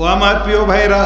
ও আমার প্রিয় ভাইরা,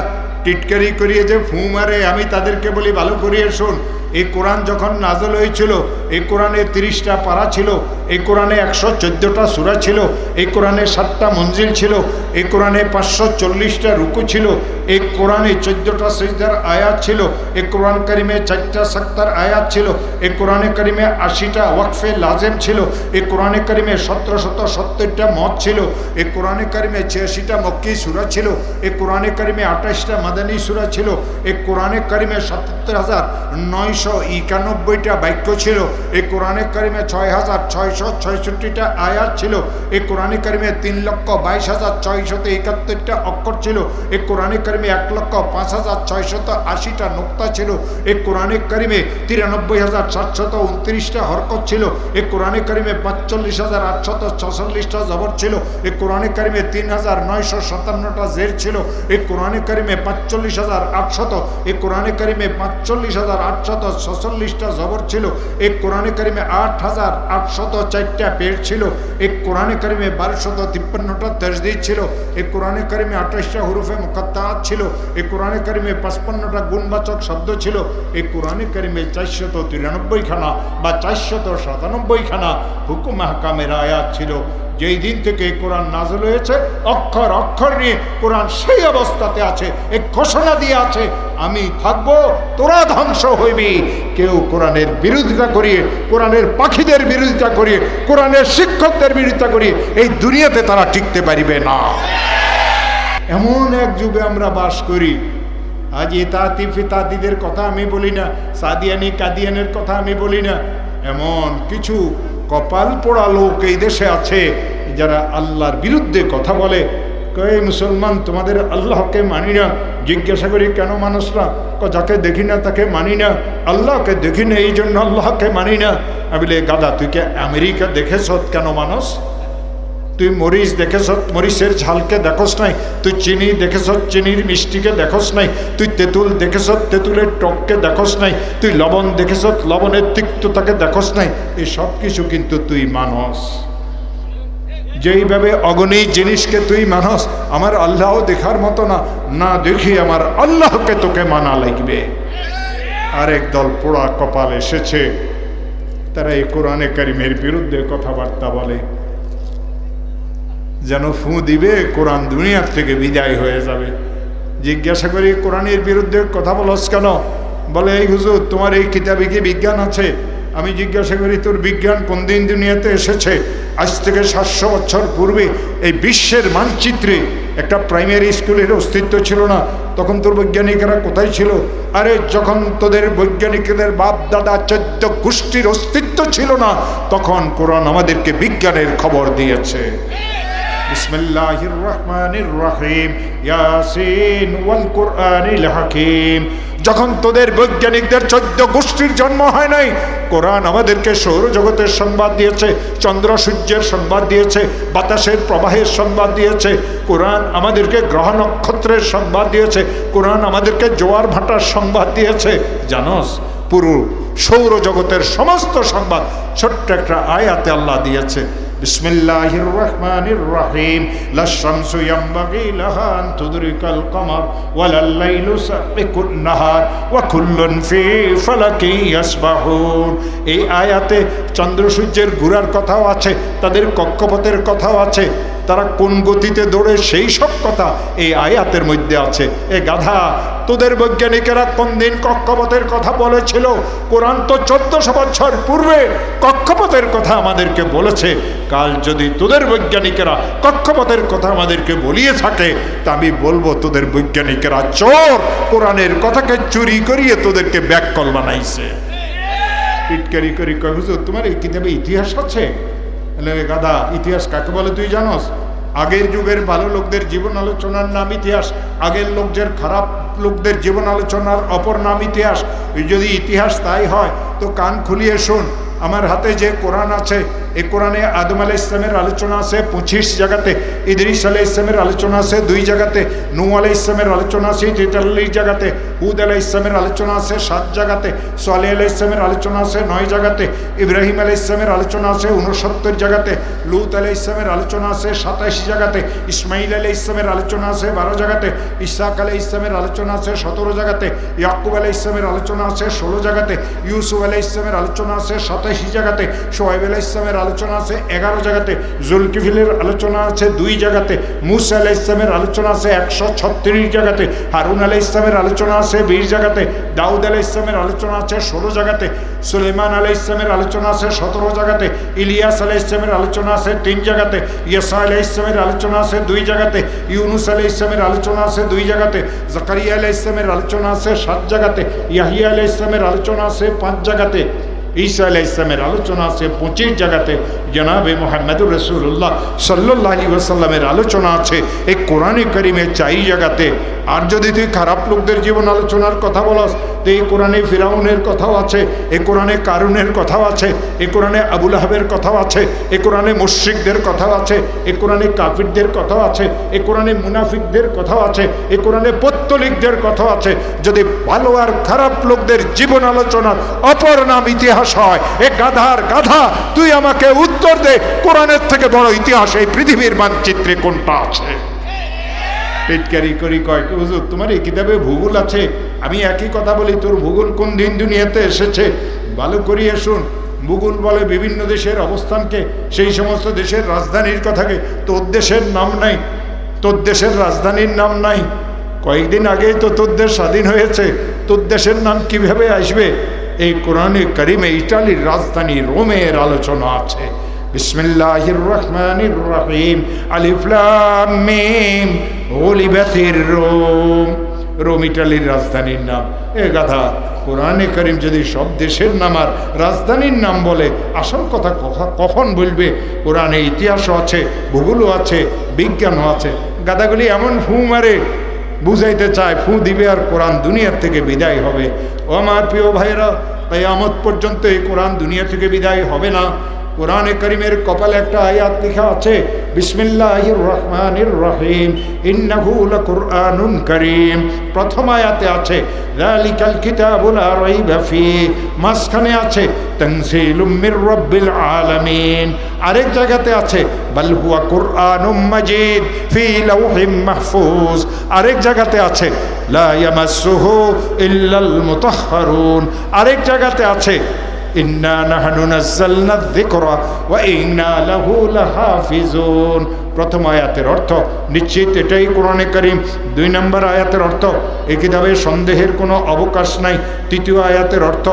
টিটকারি করিয়ে যে ফু মারে, আমি তাদেরকে বলি ভালো করিয়ে শোন। এই কোরআন যখন নাজল হয়েছিল, এই কোরআনে 30টা পারা ছিল, এই কোরআনে 114টা সূরা ছিল, এই কোরআনে 7টা মঞ্জিল ছিল, এই কোরআনে 540টা রুকু ছিল, এই কোরআনে 14টা সিজদার আয়াত ছিল, এই কোরআন কারিমে 4টা সাক্তার আয়াত ছিল, এই কোরআনে কারিমে 80টা ওয়াকফে লাজেম ছিল, এই কোরআনে কারিমে 1770টা মত ছিল, এই কোরআনে কারিমে 86টা মক্কি সূরা ছিল, এই কোরআনে কারিমে 28টা মাদানী সূরা ছিল, এই কোরআনে কারিমে 77,991টা বাক্য ছিল, এই কোরআনে কারিমে 6,666টা আয়াত ছিল, এই কোরআনে কারিমে 3,22,671টা অক্ষর ছিল, এই কোরআনে কারিমে 1,05,680টা নুক্তা ছিল, এই কোরআনে কারিমে 93,729টা হরকত ছিল, এই কোরআনে কারিমে 45,846টা জবর ছিল, এই কোরআনে কারিমে 3,957টা জের ছিল, এই কোরআনে কারিমে 45,800, এই কোরআনে কারিমে 45,846টা জবর ছিল, এই কোরআনে কারিমে 8,804টা পেট ছিল, এই কোরআনে কারিমে 1253টা তাজদীদ ছিল, এই কোরআনে কারিমে 28টা হুরুফে মুকাত্তাআত ছিল, এই কোরআনে কারিমে 55টা গুণবাচক শব্দ ছিল, এই কোরআনে কারিমে 493 খানা বা 497 খানা হুকুম আহকামের আয়াত ছিল। যেই দিন থেকে কোরআন নাযিল হয়েছে, অক্ষর অক্ষর নিয়ে কোরআন সেই অবস্থাতে আছে, এক ঘোষণা দিয়ে আছে, আমি থাকবো, তোরা ধ্বংস হইবি। কেউ কোরআনের বিরোধিতা করিয়ে, কোরআনের পাখিদের বিরোধিতা করিয়ে, কোরআনের শিক্ষকদের বিরোধিতা করিয়ে এই দুনিয়াতে তারা টিকতে পারিবে না। এমন এক যুগে আমরা বাস করি। আজ ইতাতি ফিতাতিদের কথা আমি বলি না, সাদিয়ানি কাদিয়ানের কথা আমি বলি না, এমন কিছু কপাল পোড়া লোক এই দেশে আছে যারা আল্লাহর বিরুদ্ধে কথা বলে। কই মুসলমান, তোমাদের আল্লাহকে মানি না? জিজ্ঞাসা করি কেন মানুষ না? যাকে দেখি না তাকে মানি না, আল্লাহকে দেখি না এই জন্য আল্লাহকে মানি না। আমি বলি গাদা, তুই কে আমেরিকা দেখেছ কেন মানুষ? তুই মরিচ দেখেছ, মরিচের ঝালকে দেখোস নাই? তুই চিনি দেখেছ, চিনির মিষ্টিকে দেখোস নাই? তুই তেঁতুল দেখেছ, তেঁতুলের টককে দেখোস নাই? তুই লবণ দেখেছ, লবণের তিক্ততাকে দেখোস নাই? এই সব কিছু কিন্তু তুই মানস। যেইভাবে অগণিত জিনিসকে তুই মানস, আমার আল্লাহ দেখার মতো না, না দেখি আমার আল্লাহকে তোকে মানা লাগবে। আরেক দল পোড়া কপাল এসেছে, তারা এই কোরআনে কারিমের বিরুদ্ধে কথাবার্তা বলে, যেন ফু দিবে কোরআন দুনিয়ার থেকে বিদায় হয়ে যাবে। জিজ্ঞাসা করি কোরআনের বিরুদ্ধে কথা বলস কেন? বলে এই হুজুর, তোমার এই কিতাবে কি বিজ্ঞান আছে? আমি জিজ্ঞাসা করি তোর বিজ্ঞান কোন দিন দুনিয়াতে এসেছে? আজ থেকে 700 বছর পূর্বে এই বিশ্বের মানচিত্রে একটা প্রাইমারি স্কুলের অস্তিত্ব ছিল না, তখন তোর বৈজ্ঞানিকেরা কোথায় ছিল? আরে যখন তোদের বৈজ্ঞানিকদের বাপ দাদা 14 গোষ্ঠীর অস্তিত্ব ছিল না, তখন কোরআন আমাদেরকে বিজ্ঞানের খবর দিয়েছে। বিসমিল্লাহির রহমানির রহিম, ইয়াসিন ওয়াল কুরআনিল হাকিম। যখন তোদের বৈজ্ঞানিকদের 14 গোষ্ঠীর জন্ম হয় নাই, কোরআন আমাদেরকে সৌরজগতের সংবাদ দিয়েছে, চন্দ্র সূর্যের সংবাদ দিয়েছে, বাতাসের প্রবাহের সংবাদ দিয়েছে, কোরআন আমাদেরকে গ্রহ নক্ষত্রের সংবাদ দিয়েছে, কোরআন আমাদেরকে জোয়ার ভাটার সংবাদ দিয়েছে। জানোস, পুরো সৌরজগতের সমস্ত সংবাদ ছোট্ট একটা আয়াতে আল্লাহ দিয়েছে। বিসমিল্লাহির রহমানির রহিম, লাশ-শামসু ইয়ামবাগি লাহা আন তুদরিকাল কমার ওয়ালাল লাইলু সাবিকুন নাহার ওয়া কুল্লুন ফি ফালাকি ইয়াসবাহুন। এই আয়াতে চন্দ্র সূর্যের ঘোরার কথাও আছে, তাদের কক্ষপথের কথাও আছে, তারা কোন গতিতে দৌড়ে সেই সব কথা এই আয়াতের মধ্যে আছে। এ গাধা, তোদের বৈজ্ঞানিকেরা কোন দিন কক্ষপথের কথা বলেছিল? কোরআন তো 1400 বছর পূর্বে কক্ষপথের কথা আমাদেরকে বলেছে। কাল যদি তোদের বৈজ্ঞানিকেরা কক্ষপথের কথা আমাদেরকে বলিয়ে থাকে, তা আমি বলবো তোদের বৈজ্ঞানিকেরা চোর, কোরআনের কথাকে চুরি করিয়ে তোদেরকে ব্যাককল বানাইছে। পিটকারি করি কয় হুজুর, তোমার এই কিতাবে ইতিহাস আছে? গাধা, ইতিহাস কাকে বলে তুই জানোস? আগের যুগের ভালো লোকদের জীবন আলোচনার নাম ইতিহাস, আগের লোকদের খারাপ লোকদের জীবন আলোচনার অপর নাম ইতিহাস। যদি ইতিহাস তাই হয় তো কান খুলিয়ে শোন, আমার হাতে যে কোরআন আছে এই কোরআনে আদম আলাইহিস সালামের আলোচনা আছে 25 জায়গাতে, ইদ্রিস আলাইহিস সালামের আলোচনা আছে 2 জায়গাতে, নূহ আলাইহিস সালামের আলোচনা আছে 43 জায়গাতে, হুদ আলাইহিস সালামের আলোচনা আছে 7 জায়গাতে, সালেহ আলাইহিস সালামের আলোচনা আছে 9 জায়গাতে, ইব্রাহিম আলাইহিস সালামের আলোচনা আছে 69 জায়গাতে, লূত আলাইহিস সালামের আলোচনা আছে 27 জায়গাতে, ইসমাইল আলাইহিস সালামের আলোচনা আছে 12 জায়গাতে, ইসহাক আলাইহিস সালামের আলোচনা আছে 17 জায়গাতে, ইয়াকুব আলাইহিস সালামের আলোচনা আছে 16 জায়গাতে, ইউসুফ আলাইহিস সালামের আলোচনা আছে 27 জায়গাতে, শোয়েব আলাইহিস সালামের আলোচনা আছে 11 জায়গাতে, জুলকিফিলের আলোচনা আছে 2 জায়গাতে, মুসা আলাইহিস সালামের আলোচনা আছে 136 জায়গাতে, হারুন আলাইহিস সালামের আলোচনা আছে 20 জায়গাতে, দাউদ আলাইহিস সালামের আলোচনা আছে 16 জায়গাতে, সুলাইমান আলাইহিস সালামের আলোচনা আছে 17 জায়গাতে, ইলিয়াস আলাইহিস সালামের আলোচনা আছে 3 জায়গাতে, ইয়াসা আলাইহিস সালামের আলোচনা আছে 2 জায়গাতে, ইউনুস আলাইহিস সালামের আলোচনা আছে 2 জায়গাতে, জাকারিয়া আলাইহিস সালামের আলোচনা আছে 7 জায়গাতে, ইয়াহিয়া আলাইহিস সালামের আলোচনা আছে 5 জায়গাতে, ঈসা আলাইহিস সালামের আলোচনা আছে 25 জায়গাতে, জনাবে মুহাম্মদুর রাসূলুল্লাহ সাল্লাল্লাহু আলাইহি ওয়াসাল্লামের আলোচনা আছে এই কোরআনে কারিমে 4 জায়গাতে। আর যদি তুই খারাপ লোকদের জীবন আলোচনার কথা বলস তো এই কোরআনে ফিরাউনের কথাও আছে, এই কোরআনে কারুনের কথাও আছে, এই কোরআনে আবু লাহাবের কথাও আছে, এই কোরআনে মুশরিকদের কথাও আছে, এই কোরআনে কাফিরদের কথাও আছে, এই কোরআনে মুনাফিকদের কথাও আছে, এই কোরআনে পত্তলিকদের কথাও আছে। যদি ভালো আর খারাপ লোকদের জীবন আলোচনার অপর নাম ইতিহাস হয়, এ গাধার গাধা তুই আমাকে উত্তর দে, কোরআনের থেকে বড় ইতিহাস এই পৃথিবীর মানচিত্রে কোনটা আছে? পেটকারি করি কয় হুজুর তোমার এই কিতাবে ভূগোল আছে। আমি একই কথা বলি, তোর ভূগোল কোন দিন দুনিয়াতে এসেছে ভালো করিয়ে শুন। ভূগোল বলে বিভিন্ন দেশের অবস্থানকে, সেই সমস্ত দেশের রাজধানীর কথাকে। তোর দেশের নাম নাই, তোর দেশের রাজধানীর নাম নাই। কয়েকদিন আগেই তো তোর দেশ স্বাধীন হয়েছে, তোর দেশের নাম কিভাবে আসবে? এই কোরআনে কারিমে ইটালির রাজধানী রোমের আলোচনা আছে। বিসমিল্লাহির রহমানির রহিম, আলিফ লাম মিম, গুলিবাতির রোম। রোম ইটালির রাজধানীর নাম। এ গাধা, কোরআনে কারিম যদি সব দেশের নাম আর রাজধানীর নাম বলে, আসল কথা কখন বলবে? কোরআনে ইতিহাসও আছে, ভূগোলও আছে, বিজ্ঞানও আছে। গাধাগুলি এমন ফু মারে, বুঝাইতে চায় ফু দিবে আর কোরআন দুনিয়ার থেকে বিদায় হবে। ও আমার প্রিয় ভাইরা, কিয়ামত পর্যন্ত এই কোরআন দুনিয়া থেকে বিদায় হবে না। কোরআনে কারিমের কপালে একটা আয়াত লেখা আছে, বিসমিল্লাহির রহমানির রহিম, ইন্নাহু লাকুরআনুন কারীম। প্রথম আয়াতে আছে যালিকাল কিতাবু লা রাইবা ফীহি, মাঝখানে আছে তানজিলুম মির রাব্বিল আলামিন। আরেক জায়গাতে আছে বাল হুয়া কুরআনুম মাজিদ ফি লাওহিম মাহফুজ। আরেক জায়গাতে আছে লা ইয়ামাসসুহু ইল্লাল মুতাহহারুন। আরেক জায়গাতে আছে ইন্না নাহনু নাযালনা যিকরা ওয়া ইন্না লাহু লাহাফিজুন। প্রথম আয়াতের অর্থ নিশ্চিত এটাই কোরআনে কারীম। 2 নম্বর আয়াতের অর্থ এই কিতাবে সন্দেহের কোনো অবকাশ নাই। তৃতীয় আয়াতের অর্থ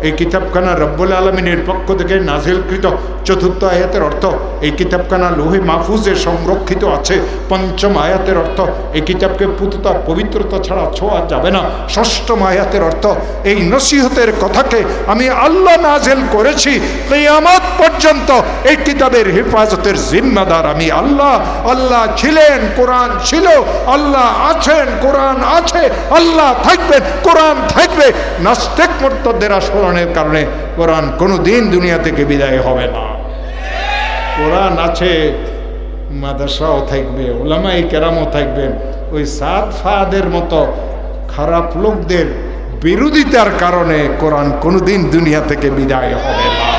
এই কিতাবখানা রব্বুল আলামিনের পক্ষ থেকে নাজিলকৃত। চতুর্থ আয়াতের অর্থ এই কিতাবখানা লোহে মাহফুজে সংরক্ষিত আছে। পঞ্চম আয়াতের অর্থ এই কিতাবকে পুততা পবিত্রতা ছাড়া ছোঁয়া যাবে না। ষষ্ঠম আয়াতের অর্থ এই নসিহতের কথাকে আমি আল্লাহ নাজিল করেছি, কিয়ামত পর্যন্ত এই কিতাবের হেফাজতের জিম্মাদার আমি আল্লাহ। আল্লাহ ছিলেন, কোরআন ছিল, আল্লাহ আছেন, কোরআন আছে, আল্লাহ থাকবেন, কোরআন থাকবে। নাস্তিক মুরতাদদের আচরণের কারণে কোরআন কোনোদিন দুনিয়া থেকে বিদায় হবে না। কোরআন আছে, মাদ্রাসাও থাকবে, উলামায়ে কেরামও থাকবেন। ওই সাদ ফাদের মতো খারাপ লোকদের বিরোধিতার কারণে কোরআন কোনোদিন দুনিয়া থেকে বিদায় হবে না।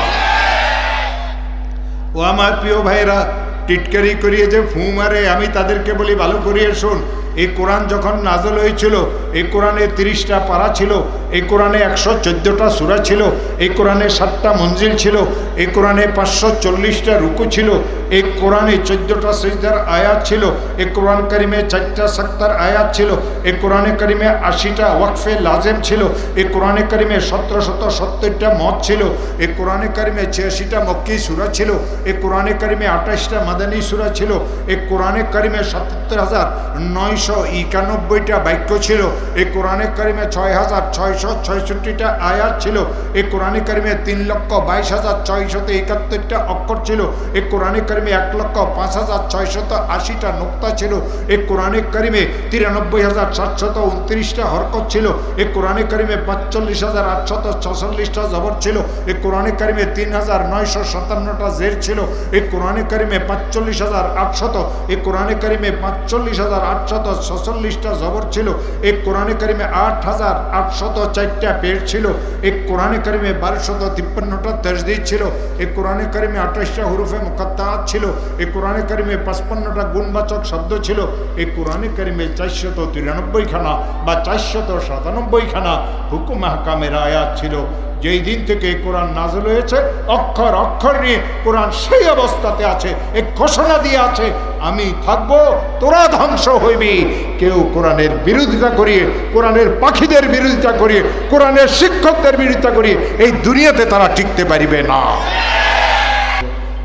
ও আমার প্রিয় ভাইরা, টিটকারি করিয়ে যে ফু মারে, আমি তাদেরকে বলি ভালো করিয়ে শোন। এই কোরআন যখন নাজল হয়েছিল, এই কোরআনে 30টা পারা ছিল, এই কোরআনে 114টা সূরা ছিল, এই কোরআনে 7টা মঞ্জিল ছিল, এই কোরআনে 540টা রুকু ছিল, এই কোরআনে 14টা সিজদার আয়াত ছিল, এই কোরআন কারিমে 4টা সাক্তার আয়াত ছিল, এই কোরআনে কারিমে 80টা ওয়াকফে লাজেম ছিল, এই কোরআনে কারিমে 1770টা মত ছিল, এই কোরআনে কারিমে 86টা মক্কি সূরা ছিল, এই কোরআনে কারিমে 28টা মাদানী সূরা ছিল, এই কোরআনে কারিমে 77,900 591টা বাক্য ছিল। এই কোরআনে কারিমে 6666টা আয়াত ছিল। এই কোরআনে কারিমে 3,22,671টা অক্ষর ছিল। এই কোরআনে কারিমে 1,05,680টা নুক্তা ছিল। এই কোরআনে কারিমে 93,729টা হরকত ছিল। এই কোরআনে কারিমে 45,846টা জবর ছিল। এই কোরআনে কারিমে 3,957টা জের ছিল। এই কোরআনে কারিমে 45,800, এই কোরআনে কারিমে 45,846টা জবর ছিল। এই কোরআনে কারিমে 8,804টা পেট ছিল। এই কোরআনে কারিমে 1253টা তাজদীদ ছিল। এই কোরআনে কারিমে 28টা হুরুফে মুকাত্তাআত ছিল। এই কোরআনে কারিমে 55টা গুণবাচক শব্দ ছিল। এই কোরআনে কারিমে 493 খানা বা 497 খানা হুকুম আহকামের আয়াত ছিল। যেই দিন থেকে কোরআন নাযিল হয়েছে, অক্ষর অক্ষর নিয়ে কোরআন সেই অবস্থাতে আছে। এই ঘোষণা দিয়ে আছে, আমি থাকবো, তোরা ধ্বংস হইবি। কেউ কোরআনের বিরোধিতা করিয়ে, কোরআনের পাখিদের বিরোধিতা করিয়ে, কোরআনের শিক্ষকদের বিরোধিতা করিয়ে এই দুনিয়াতে তারা টিকতে পারিবে না।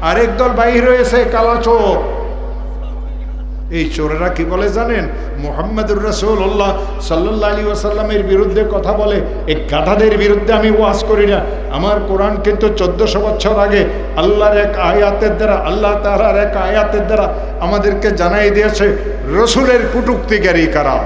আরেক দল বাহির হয়েছে কালাচোর। এই চোরেরা কি বলে জানেন? মুহাম্মদুর রাসূলুল্লাহ সাল্লাল্লাহু আলাইহি ওয়াসাল্লামের বিরুদ্ধে কথা বলে। এই গাধাদের বিরুদ্ধে আমি ওয়াজ করি না। আমার কোরআন কিন্তু 1400 বছর আগে আল্লাহর এক আয়াতের দ্বারা, আল্লাহ তাআলার এক আয়াতের দ্বারা আমাদেরকে জানাই দিয়েছে রসুলের কুটুক্তিকারী কারা।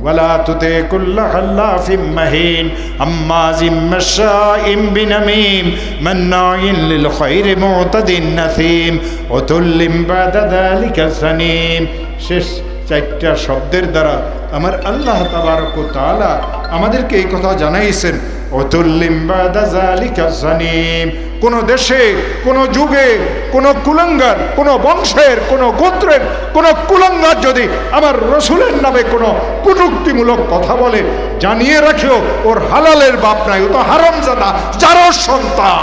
ওয়ালা তুতি কুল্লা হাল্লাফিম মাহিন হাম্মাজিম মাশাইম বিনামিম মান্নাইন লিল খায়রি মুতাদিন নাসিম উতুল্লিম বাদা যালিকা সানিম। শেষ 4টা শব্দের দ্বারা আমার আল্লাহ তাবারক ওয়া তাআলা আমাদেরকে এই কথা জানাইছেন, উতুল্লিম বাদা যালিকা সানিম। কোন দেশে, কোন যুগে, কোন কুলাঙ্গার, কোন বংশের, কোন গোত্রের কোন কুলাঙ্গার যদি আমার রসুলের নামে কোন কটূক্তিমূলক কথা বলে, জানিয়ে রাখিও ওর হালালের বাপ নাই, ও তো হারামজাদা, জারজ সন্তান।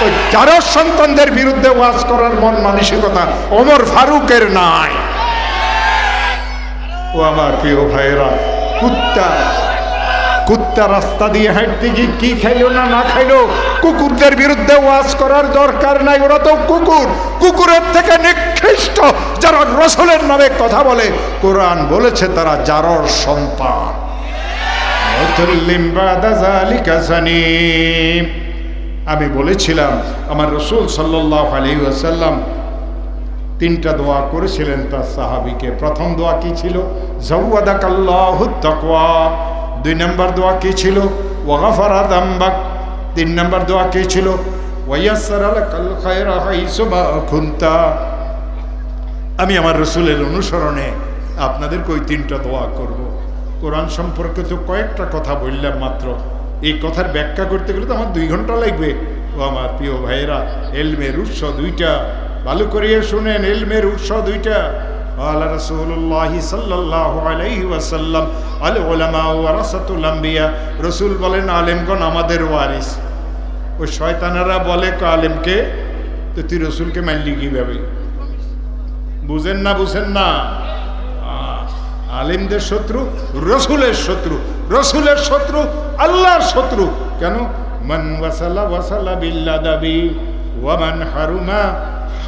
ওই জারজ সন্তানদের বিরুদ্ধে ওয়াজ করার মন মানসিকতা ওমর ফারুকের নাই। ও আমার প্রিয় ভাইয়েরা, কুত্তা রাস্তা দিয়ে হাঁটতে গিয়ে কি খাইলো না খাইলো, কুকুরদের বিরুদ্ধে ওয়াজ করার দরকার নাই। ওরা তো কুকুর, কুকুরের থেকে নিকৃষ্ট যারা রসুলের নামে কথা বলে। কোরআন বলেছে তারা জারজ সন্তান। আমি বলেছিলাম আমার রসুল সাল্লাল্লাহু আলাইহি ওয়াসাল্লাম 3টা দোয়া করেছিলেন তার সাহাবীকে। প্রথম দোয়া কি ছিল? যাওয়াদাকাল্লাহুত তাকওয়া। 2 নম্বর দোয়া কি ছিল? ওয়াগাফারা যামবাক। 3 নম্বর দোয়া কি ছিল? ওয়ায়াসসারা লাকাল খায়রা হাইসু মা কুনতা। আমি আমার রসুলের অনুসরণে আপনাদেরকে ওই 3টা দোয়া করব। কোরআন সম্পর্কে তো কয়েকটা কথা বললাম মাত্র। এই কথার ব্যাখ্যা করতে গেলে তো আমার 2 ঘন্টা লাগবে। ও আমার প্রিয় ভাইয়েরা, ইলমের উৎস 2টা, ভালো করিয়ে শুনেন। ইলমের উৎস 2টা। আল্লাহ রাসূলুল্লাহ সাল্লাল্লাহু আলাইহি ওয়াসাল্লাম আল উলামা ওয়ারাসাতুল আম্বিয়া। রসুল বলেন আলেমগণ আমাদের ওয়ারিস। ওই শয়তানেরা বলে আলেমকে, তো তুই রসুলকে মানলি কিভাবে? বুঝেন না? আলেমদের শত্রু রসুলের শত্রু, রসুলের শত্রু আল্লাহর শত্রু। কেন? মান ওয়াসালা ওয়াসালা বিল্লাদাবি ওয়া মান হারুমা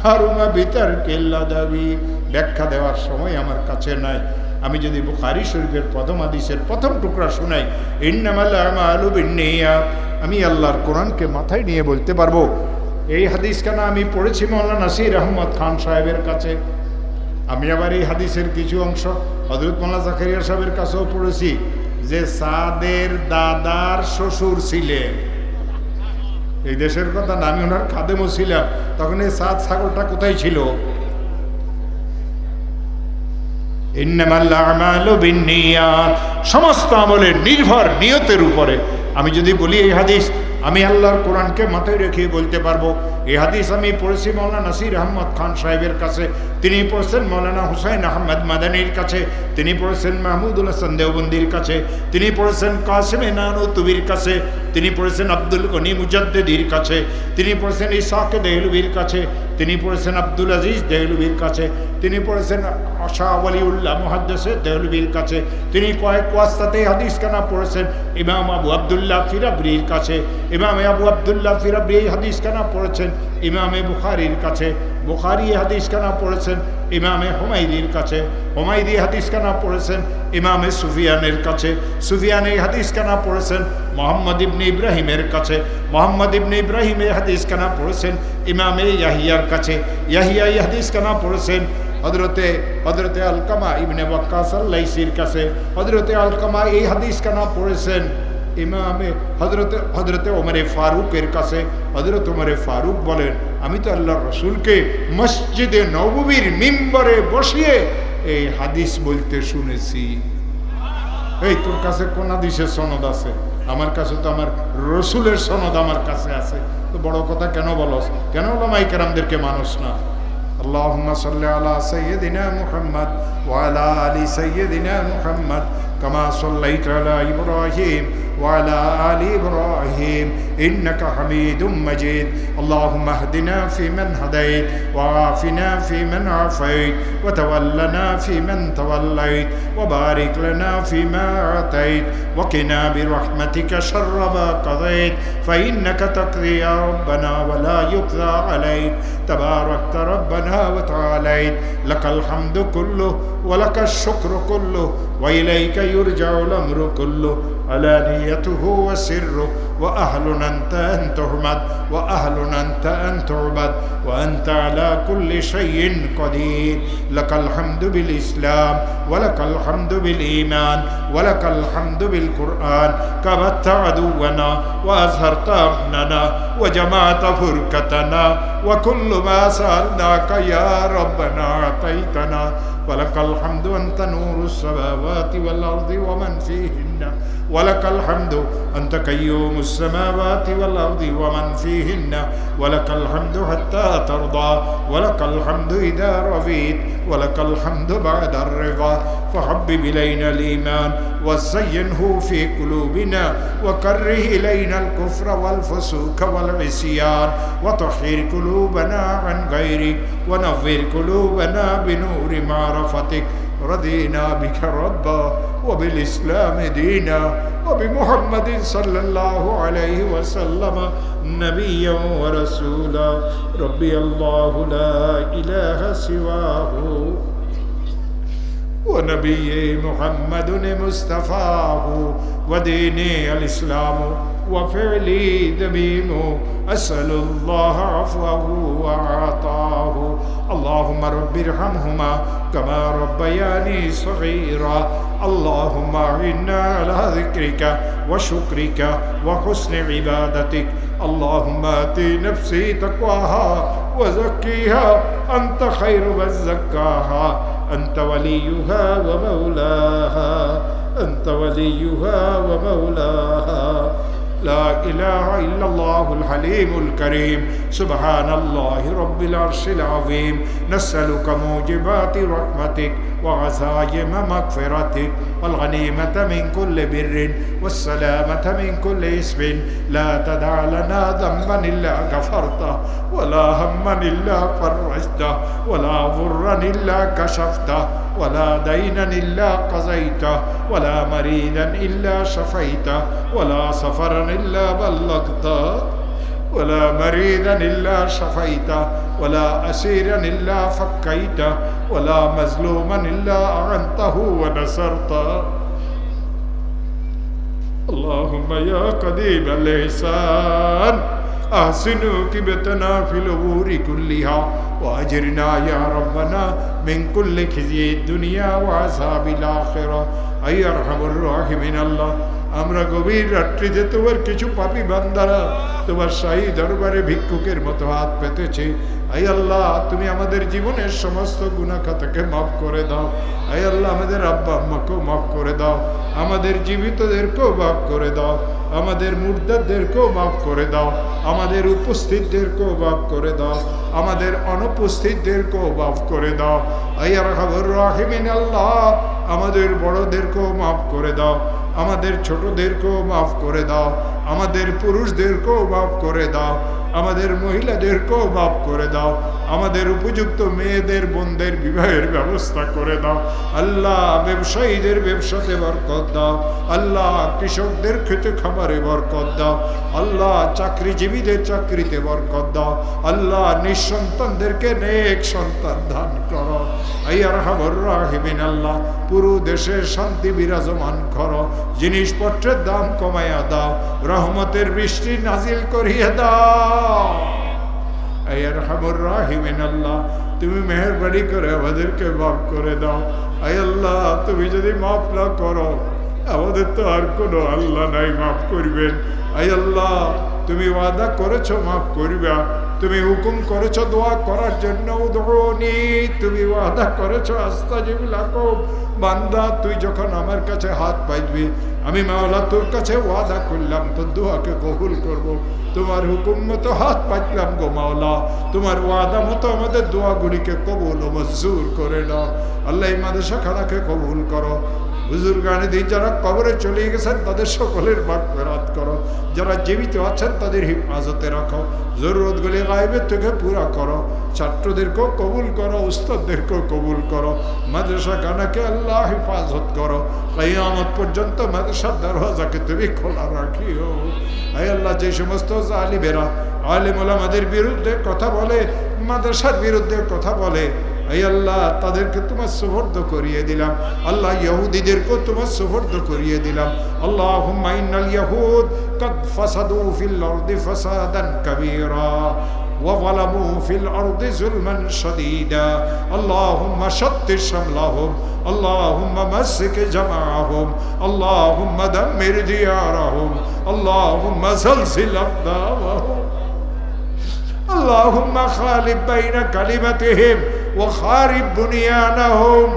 হারুমা বিতারকিল লাদাবি। ব্যাখ্যা দেওয়ার সময় আমার কাছে নাই। আমি যদি বুখারী শরীফের প্রথম হাদিসের প্রথম টুকরা শুনাই, ইন্নামাল আমালু বিন্নিয়াত, আমি আল্লাহর কোরআনকে মাথায় নিয়ে বলতে পারবো। এই হাদিস কেন আমি পড়েছি মাওলানা নাসির আহমদ খান সাহেবের কাছে। আমি আবার এই হাদিসের কিছু অংশ হযরত মাওলানা জাকারিয়া সাহেবের কাছেও পড়েছি, যে সাদের দাদার শ্বশুর ছিলেন। এই দেশের কথা না, আমি ওনার খাদেমও ছিলাম। তখন এই সাদ ছাগলটা কোথায় ছিল? ইন্নামাল আমালু বিন্নিয়াত, সমস্ত আমলের নির্ভর নিয়তের উপরে। আমি যদি বলি এই হাদিস, আমি আল্লাহর কোরআনকে মাথায় রেখে বলতে পারবো। এই হাদিস আমি পড়েছি মাওলানা নাসির আহমদ খান সাহেবের কাছে, তিনি পড়েছেন মাওলানা হুসাইন আহমদ মাদানির কাছে, তিনি পড়েছেন মাহমুদুল হাসান দেওবন্দির কাছে, তিনি পড়েছেন কাসিম নানুতুবির কাছে, তিনি পড়েছেন আব্দুল গনি মুজাদ্দিদির কাছে, তিনি পড়েছেন ইসাক দেহলভির কাছে, তিনি পড়েছেন আব্দুল আজিজ দেহলভির কাছে, তিনি পড়েছেন শাহ ওয়ালিউল্লাহ মুহাদ্দিসে দেহলভির কাছে, তিনি কয়েক ওয়াস্তাতে হাদিস খানা পড়েছেন ইমাম আবু আবদুল্লাহ ফিরাবরির কাছে, ইমাম আবু আবদুল্লাহ ফিরাবরি হাদিস খানা পড়েছেন ইমামে বুখারীর কাছে, বুখারী হাদিস খানা পড়েছেন ইমামে হুমায়দির কাছে, হুমায়দি হাদিস খানা পড়েছেন ইমামে সুফিয়ানের কাছে, সুফিয়ান এই হাদিস খানা পড়েছেন মোহাম্মদ ইবনে ইব্রাহিমের কাছে, মোহাম্মদ ইবনে ইব্রাহিম এই হাদিস খানা পড়েছেন ইমামে ইয়াহিয়ার কাছে, ইয়াহিয়া এই হাদিস খানা পড়েছেন হযরতে আলকামা ইবনে ওয়াক্কাস আল-লাইসির কাছে, হযরতে আলকামা এই হাদিস খানা পড়েছেন ইমামে হযরতে ওমরে ফারুকের কাছে। হযরত ওমরে ফারুক বলেন, আমি তো আল্লাহর রাসূলকে মসজিদে নববীর মিম্বরে বসিয়ে এই হাদিস বলতে শুনেছি। এই তোর কাছে কোন হাদিসের সনদ আছে? আমার কাছে তো আমার রসুলের সনদ আমার কাছে আছে। তো বড় কথা কেন বলস? কেন ওলামায়ে কেরামদেরকে মানুষ না? আল্লাহুম্মা সাল্লি আলা সাইয়্যিদিনা মুহাম্মদ ওয়া আলা আলি সাইয়্যিদিনা মুহাম্মদ কামা সাল্লাইতা আলা ইব্রাহিম وعلى آل إبراهيم إنك حميد مجيد. اللهم اهدنا فيمن هديت وعافنا فيمن عافيت وتولنا فيمن توليت وبارك لنا فيما أعطيت وقنا برحمتك شر ما قضيت فإنك تقضي يا ربنا ولا يقضى عليك تباركت ربنا وتعاليت لك الحمد كله ولك الشكر كله وإليك يرجع الأمر كله علانيته وسره وأهل أنت أن تحمد وأهل أنت أن تعبد وأنت على كل شيء قدير. لك الحمد بالإسلام ولك الحمد بالإيمان ولك الحمد بالقرآن. كبت عدونا وأزهرت أمننا وجمعت فرقتنا وكل ما سألناك يا ربنا أعطيتنا. ولك الحمد أنت نور السماوات والأرض ومن فيهن ولك الحمد أنت قيوم السماوات والأرض ومن فيهن ولك الحمد حتى ترضى ولك الحمد إذا رضيت ولك الحمد بعد الرضا. فحبب إلينا الإيمان وزينه في قلوبنا وكره إلينا الكفر والفسوق والعصيان وطهر قلوبنا عن غيرك ونور قلوبنا بنور معرفتك. رضينا بك ربا وبالإسلام دينا وبمحمد صلى الله عليه وسلم نبيا ورسولا. ربي الله لا إله سواه ونبي محمد مصطفاه وديني الإسلام وفعلي دميم أسأل الله عفوه وعطاه. اللهم رب ارحمهما كما ربياني صغيرا. اللهم أعنا على ذكرك وشكرك وحسن عبادتك. اللهم آت نفسي تقواها وزكيها أنت خير من زكاها أنت وليها ومولاها أنت وليها ومولاها. لا إله إلا الله الحليم الكريم. سبحان الله رب العرش العظيم. نسألك موجبات رحمتك وعزائم مغفرتك والغنيمة من كل بر والسلامة من كل اسم. لا تدع لنا ذنبا إلا غفرته ولا هما إلا فرجته ولا ضرا إلا كشفته ولا دينا إلا قضيته ولا مريضا إلا شفيته ولا سفرا إلا بلغته ولا مريضا إلا شفيته ولا أسيرا إلا فكيته ولا مظلوما إلا أعنته ونصرته. اللهم يا قديم الإحسان أحسن عاقبتنا في الأمور كلها وأجرنا يا ربنا من كل خزي الدنيا وعذاب الآخرة. أي أرحم الراحمين الله আমরা গভীর রাত্রিতে তোমার কিছু পাপী বান্দারা তোমার শাহী দরবারে ভিক্ষুকের মতো হাত পেতেছে। আই আল্লাহ, তুমি আমাদের জীবনের সমস্ত গুনাহ খাতাকে মাফ করে দাও। আই আল্লাহ, আমাদের আব্বা আম্মাকেও মাফ করে দাও, আমাদের জীবিতদেরকেও মাফ করে দাও, আমাদের মুর্দাদেরকেও মাফ করে দাও, আমাদের উপস্থিতদেরকেও মাফ করে দাও, আমাদের অনুপস্থিতদেরকেও মাফ করে দাও। আই আরহামুর রাহিমিন আল্লাহ, আমাদের বড়দেরকেও মাফ করে দাও, আমাদের ছোটদেরকেও মাফ করে দাও, আমাদের পুরুষদেরকেও মাফ করে দাও, আমাদের মহিলাদেরকেও মাফ করে দাও, আমাদের উপযুক্ত মেয়েদের বোনদের বিবাহের ব্যবস্থা করে দাও। আল্লাহ ব্যবসায়ীদের ব্যবসাতে বরকত দাও, আল্লাহ কৃষকদের খেতে খাবারে বরকত দাও, আল্লাহ চাকরিজীবীদের চাকরিতে বরকত দাও, আল্লাহ নিঃসন্তানদেরকে নেক সন্তান দান করো। আই আরহামুর রাহিমিন আল্লাহ পুরো দেশে শান্তি বিরাজমান করো, জিনিসপত্রের দাম কমাইয়া দাও, রহমতের বৃষ্টি নাজিল করিয়ে দাও। আই আরহামুর রাহিমিন আল্লাহ তুমি মেহেরবানি করে আমাদেরকে মাফ করে দাও। আই আল্লাহ তুমি যদি মাফ না করো আমাদের তো আর কোনো আল্লাহ নাই মাফ করবেন। আই আল্লাহ তুমি ওয়াদা করেছো মাফ করবা, তুমি হুকুম করেছো দোয়া করার জন্য, উদউনি তুমি ওয়াদা করেছো আস্তাজিব লাকুম। বান্দা তুই যখন আমার কাছে হাত পাইবি আমি মাওলা তোর কাছে ওয়াদা করলাম তোর দোয়াকে কবুল করব। তোমার হুকুম মতো হাত পাইলাম গো মাওলা, তোমার ওয়াদা মতো আমাদের দোয়াগুলিকে কবুল ও মঞ্জুর করে নাও। আল্লাহ এই মাদ্রাসা খানাকে কবুল করো। বুজুর্গানে দিন যারা কবরে চলে গেছেন তাদের সকলের মাগফিরাত করো, যারা জীবিত আছেন তাদের হিফাজতে রাখো, জরুরতগুলি গায়বের থেকে পুরা করো, ছাত্রদেরকেও কবুল করো, উস্তাদদেরকেও কবুল করো, মাদ্রাসা খানাকে আল্লাহ হিফাজত করো, কিয়ামত পর্যন্ত মাদ্রাসার দরওয়াজাকে তুমি খোলা রাখিও। আয় আল্লাহ যে সমস্ত জালিমেরা আলেম ওলামাদের বিরুদ্ধে কথা বলে, মাদ্রাসার বিরুদ্ধে কথা বলে, এই আল্লাহ তাদেরকে তোমার সুপর্দ করিয়ে দিলাম। আল্লাহ ইহুদিদেরকেও তোমার সুপর্দ করিয়ে দিলাম। আল্লাহুম্মা ইন্নাল ইয়াহুদ কাদ ফাসাদু ফিল আরদি ফাসাদান কাবীরা وظلموا في الأرض ظلما شديدا اللهم شتت شملهم اللهم مسك جمعهم اللهم دمر ديارهم اللهم زلزل أقدامهم اللهم خالف بين كلمتهم وخارب بنيانهم